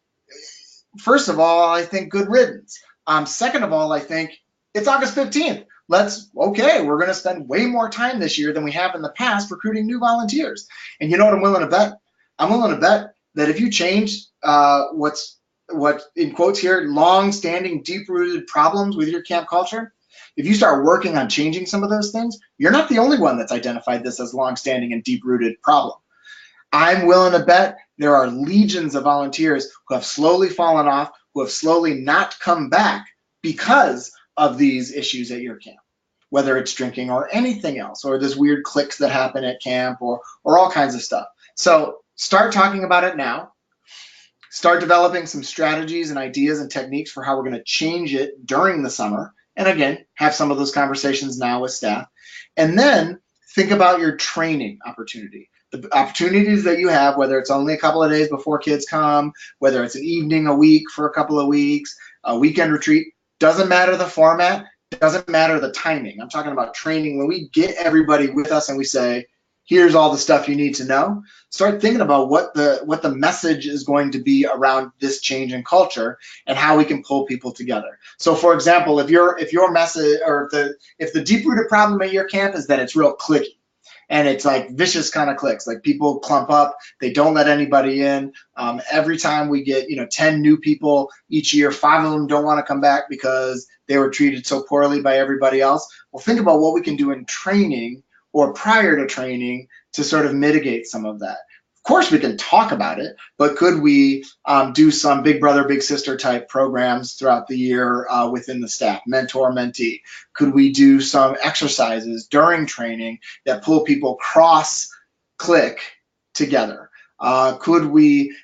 First of all, I think good riddance. Second of all, I think it's August 15th. We're going to spend way more time this year than we have in the past recruiting new volunteers. And you know what I'm willing to bet? I'm willing to bet that if you change what in quotes here, long-standing, deep-rooted problems with your camp culture, if you start working on changing some of those things, you're not the only one that's identified this as long-standing and deep-rooted problem. I'm willing to bet there are legions of volunteers who have slowly fallen off, who have slowly not come back because of these issues at your camp, whether it's drinking or anything else, or there's weird cliques that happen at camp or all kinds of stuff. So start talking about it now. Start developing some strategies and ideas and techniques for how we're going to change it during the summer. And again, have some of those conversations now with staff. And then think about your training opportunity. The opportunities that you have, whether it's only a couple of days before kids come, whether it's an evening a week for a couple of weeks, a weekend retreat, doesn't matter the format, doesn't matter the timing. I'm talking about training. When we get everybody with us and we say, here's all the stuff you need to know, start thinking about what the message is going to be around this change in culture and how we can pull people together. So for example, if your message, or if the deep-rooted problem at your camp is that it's real cliquey, And it's like vicious kind of cliques. Like people clump up, they don't let anybody in. Every time we get 10 new people each year, 5 of them don't want to come back because they were treated so poorly by everybody else. Well, think about what we can do in training or prior to training to sort of mitigate some of that. Of course, we can talk about it, but could we do some big brother, big sister type programs throughout the year within the staff, mentor, mentee? Could we do some exercises during training that pull people cross-click together? Could we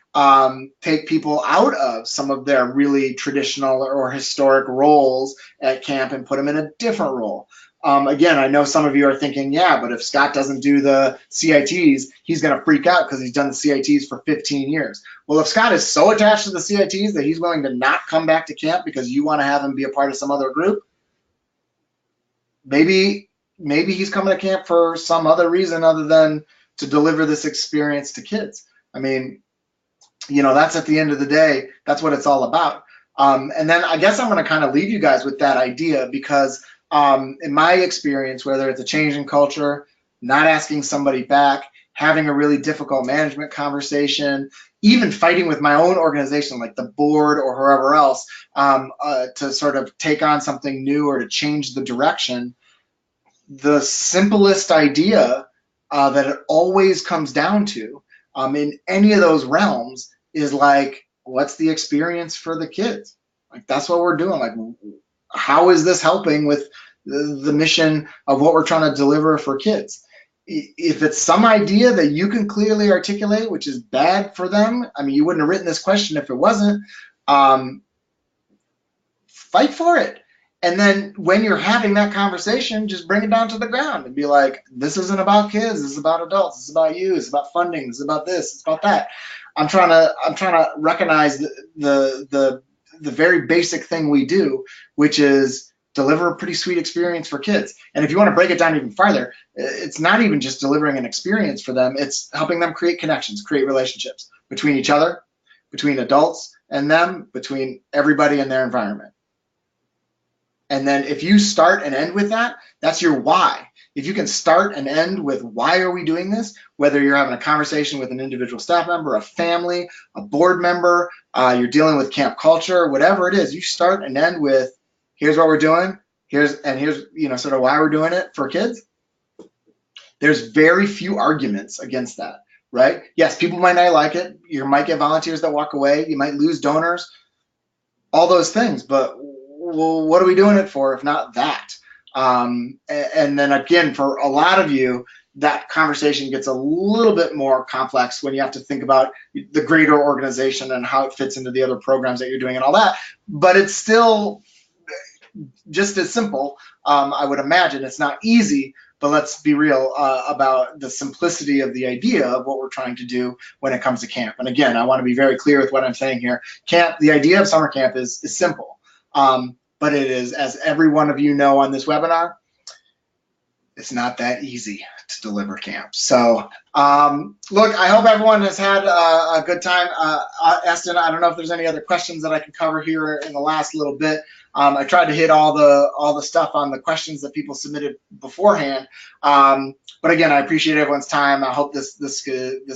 take people out of some of their really traditional or historic roles at camp and put them in a different role? Again, I know some of you are thinking, yeah, but if Scott doesn't do the CITs, he's going to freak out because he's done the CITs for 15 years. Well, if Scott is so attached to the CITs that he's willing to not come back to camp because you want to have him be a part of some other group, maybe he's coming to camp for some other reason other than to deliver this experience to kids. I mean, that's at the end of the day, that's what it's all about. And then I guess I'm going to kind of leave you guys with that idea because in my experience, whether it's a change in culture, not asking somebody back, having a really difficult management conversation, even fighting with my own organization, like the board or whoever else, to sort of take on something new or to change the direction, the simplest idea that it always comes down to in any of those realms is like, what's the experience for the kids? Like, that's what we're doing. Like, how is this helping with the mission of what we're trying to deliver for kids? If it's some idea that you can clearly articulate, which is bad for them, I mean, you wouldn't have written this question if it wasn't, fight for it. And then when you're having that conversation, just bring it down to the ground and be like, this isn't about kids, this is about adults, this is about you, it's about funding, this is about this, it's about that. I'm trying to recognize the very basic thing we do, which is deliver a pretty sweet experience for kids. And if you want to break it down even farther, it's not even just delivering an experience for them, it's helping them create connections, create relationships between each other, between adults and them, between everybody in their environment. And then if you start and end with that, that's your why. If you can start and end with why are we doing this, whether you're having a conversation with an individual staff member, a family, a board member, you're dealing with camp culture, whatever it is, you start and end with, here's what we're doing, here's sort of why we're doing it for kids. There's very few arguments against that, right? Yes, people might not like it. You might get volunteers that walk away. You might lose donors, all those things, but well, what are we doing it for if not that? And then again, for a lot of you, that conversation gets a little bit more complex when you have to think about the greater organization and how it fits into the other programs that you're doing and all that. But it's still just as simple. I would imagine it's not easy, but let's be real about the simplicity of the idea of what we're trying to do when it comes to camp. And again, I want to be very clear with what I'm saying here. Camp, the idea of summer camp is simple. But it is, as every one of you know on this webinar, it's not that easy to deliver camp. So look, I hope everyone has had a good time. Eston, I don't know if there's any other questions that I can cover here in the last little bit. I tried to hit all the stuff on the questions that people submitted beforehand. But again, I appreciate everyone's time. I hope this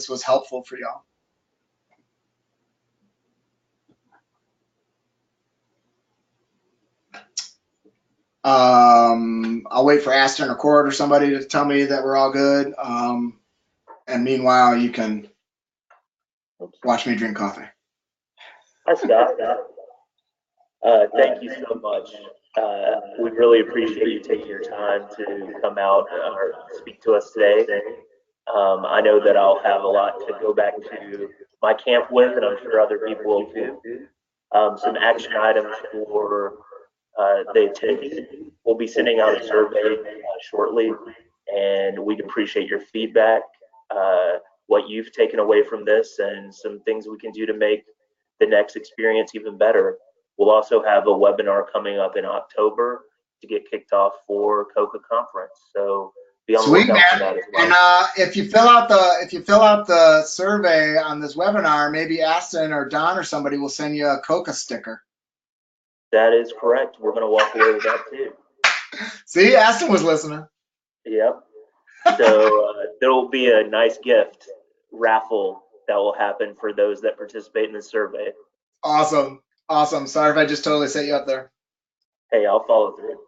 was helpful for y'all. I'll wait for Aston or Cord or somebody to tell me that we're all good. And meanwhile, you can watch me drink coffee. Hi, Scott. Thank you so much. We really appreciate you taking your time to come out or speak to us today. I know that I'll have a lot to go back to my camp with, and I'm sure other people will too. Some action items for the attendees. We'll be sending out a survey shortly, and we'd appreciate your feedback, what you've taken away from this, and some things we can do to make the next experience even better. We'll also have a webinar coming up in October to get kicked off for COCA conference. So be on the lookout for that as well. And if you fill out the survey on this webinar, maybe Aston or Don or somebody will send you a COCA sticker. That is correct. We're going to walk away with that too. See, Aston was listening. Yep. So there will be a nice gift raffle that will happen for those that participate in the survey. Awesome. Awesome. Sorry if I just totally set you up there. Hey, I'll follow through.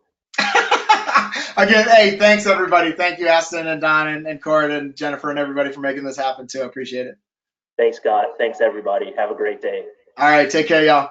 Again, hey, thanks everybody. Thank you, Aston and Don and Cord and Jennifer and everybody for making this happen too. I appreciate it. Thanks, Scott. Thanks, everybody. Have a great day. All right. Take care, y'all.